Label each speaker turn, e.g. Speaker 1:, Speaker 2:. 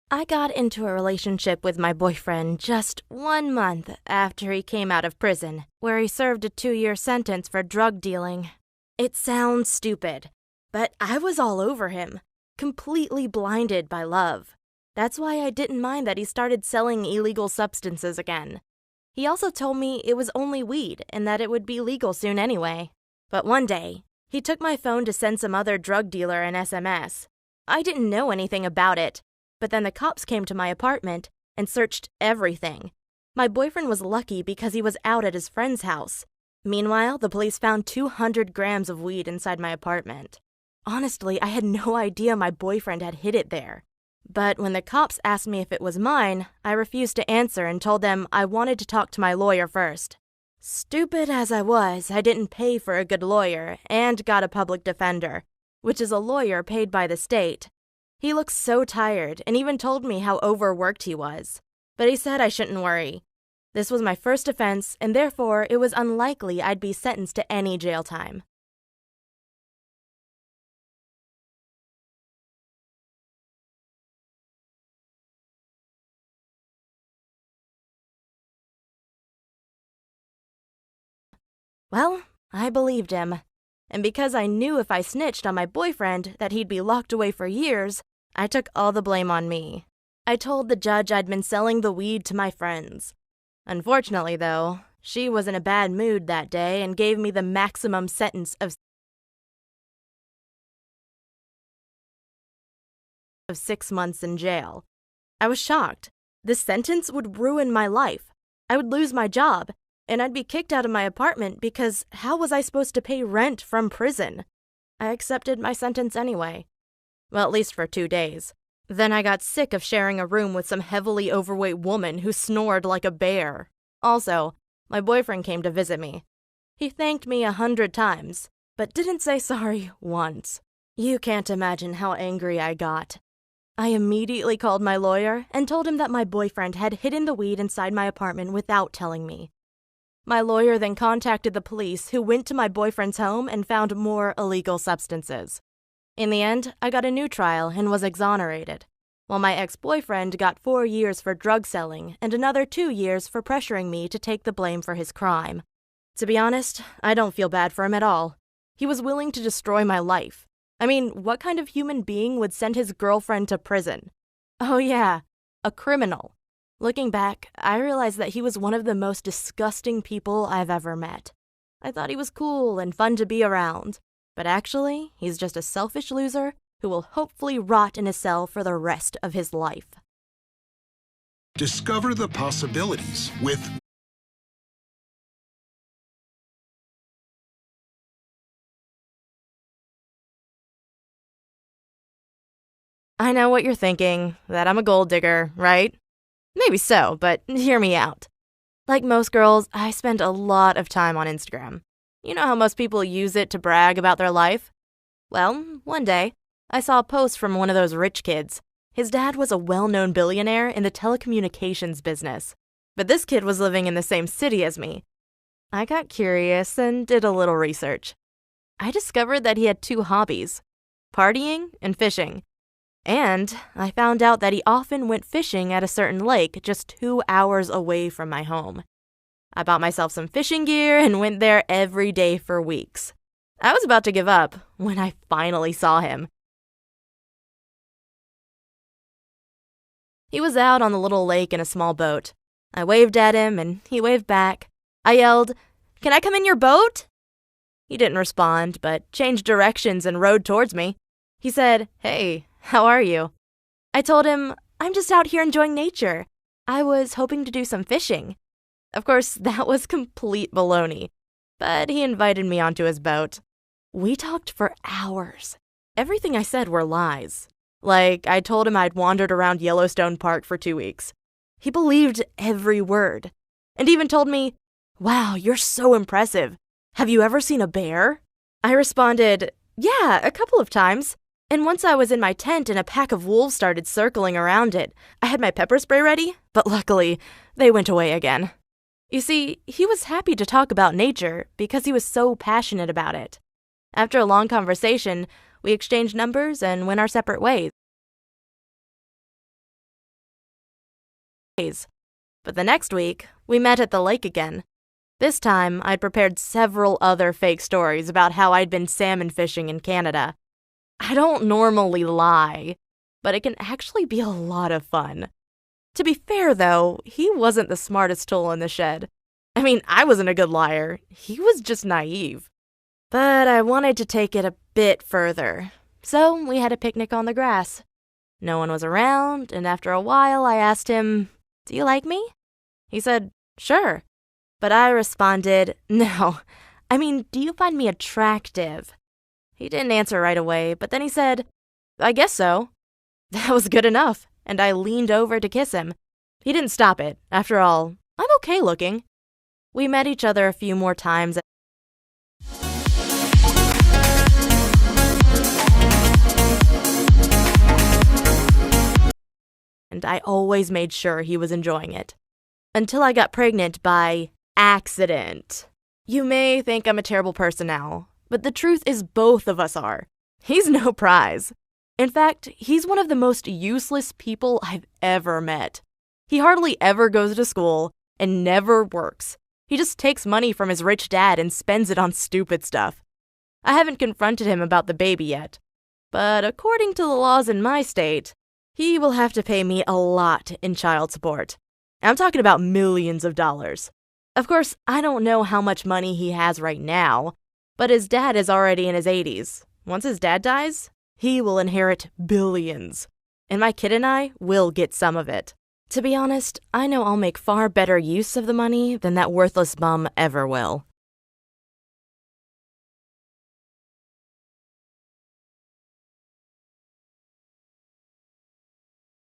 Speaker 1: I got into a relationship with my boyfriend just 1 month after he came out of prison, where he served a 2-year sentence for drug dealing. It sounds stupid, but I was all over him, completely blinded by love. That's why I didn't mind that he started selling illegal substances again. He also told me it was only weed and that it would be legal soon anyway. But one day, he took my phone to send some other drug dealer an SMS. I didn't know anything about it. But then the cops came to my apartment and searched everything. My boyfriend was lucky because he was out at his friend's house. Meanwhile, the police found 200 grams of weed inside my apartment. Honestly, I had no idea my boyfriend had hid it there. But when the cops asked me if it was mine, I refused to answer and told them I wanted to talk to my lawyer first. Stupid as I was, I didn't pay for a good lawyer and got a public defender, which is a lawyer paid by the state. He looked so tired and even told me how overworked he was. But he said I shouldn't worry. This was my first offense, and therefore it was unlikely I'd be sentenced to any jail time. Well, I believed him. And because I knew if I snitched on my boyfriend that he'd be locked away for years, I took all the blame on me. I told the judge I'd been selling the weed to my friends. Unfortunately, though, she was in a bad mood that day and gave me the maximum sentence of 6 months in jail. I was shocked. This sentence would ruin my life. I would lose my job, and I'd be kicked out of my apartment because how was I supposed to pay rent from prison? I accepted my sentence anyway. Well, at least for 2 days. Then I got sick of sharing a room with some heavily overweight woman who snored like a bear. Also, my boyfriend came to visit me. He thanked me 100 times, but didn't say sorry once. You can't imagine how angry I got. I immediately called my lawyer and told him that my boyfriend had hidden the weed inside my apartment without telling me. My lawyer then contacted the police, who went to my boyfriend's home and found more illegal substances. In the end, I got a new trial and was exonerated, while my ex-boyfriend got 4 years for drug selling and another 2 years for pressuring me to take the blame for his crime. To be honest, I don't feel bad for him at all. He was willing to destroy my life. I mean, what kind of human being would send his girlfriend to prison? Oh yeah, a criminal. Looking back, I realized that he was one of the most disgusting people I've ever met. I thought he was cool and fun to be around, but actually, he's just a selfish loser who will hopefully rot in a cell for the rest of his life.
Speaker 2: Discover the possibilities with
Speaker 1: I know what you're thinking, that I'm a gold digger, right? Maybe so, but hear me out. Like most girls, I spend a lot of time on Instagram. You know how most people use it to brag about their life? Well, one day, I saw a post from one of those rich kids. His dad was a well-known billionaire in the telecommunications business, but this kid was living in the same city as me. I got curious and did a little research. I discovered that he had 2 hobbies, partying and fishing. And I found out that he often went fishing at a certain lake just 2 hours away from my home. I bought myself some fishing gear and went there every day for weeks. I was about to give up when I finally saw him. He was out on the little lake in a small boat. I waved at him and he waved back. I yelled, "Can I come in your boat?" He didn't respond, but changed directions and rowed towards me. He said, "Hey, how are you?" I told him, "I'm just out here enjoying nature. I was hoping to do some fishing." Of course, that was complete baloney, but he invited me onto his boat. We talked for hours. Everything I said were lies. Like, I told him I'd wandered around Yellowstone Park for 2 weeks. He believed every word, and even told me, "Wow, you're so impressive. Have you ever seen a bear?" I responded, "Yeah, a couple of times. And once I was in my tent and a pack of wolves started circling around it. I had my pepper spray ready, but luckily, they went away again." You see, he was happy to talk about nature because he was so passionate about it. After a long conversation, we exchanged numbers and went our separate ways. days. But the next week, we met at the lake again. This time, I'd prepared several other fake stories about how I'd been salmon fishing in Canada. I don't normally lie, but it can actually be a lot of fun. To be fair, though, he wasn't the smartest tool in the shed. I mean, I wasn't a good liar. He was just naive. But I wanted to take it a bit further, so we had a picnic on the grass. No one was around, and after a while I asked him, "Do you like me?" He said, "Sure." But I responded, "No. I mean, do you find me attractive?" He didn't answer right away, but then he said, "I guess so." That was good enough, and I leaned over to kiss him. He didn't stop it. After all, I'm okay looking. We met each other a few more times. And I always made sure he was enjoying it. Until I got pregnant by accident. You may think I'm a terrible person now, but the truth is both of us are. He's no prize. In fact, he's one of the most useless people I've ever met. He hardly ever goes to school and never works. He just takes money from his rich dad and spends it on stupid stuff. I haven't confronted him about the baby yet, but according to the laws in my state, he will have to pay me a lot in child support. I'm talking about millions of dollars. Of course, I don't know how much money he has right now, but his dad is already in his 80s. Once his dad dies, he will inherit billions. And my kid and I will get some of it. To be honest, I know I'll make far better use of the money than that worthless bum ever will.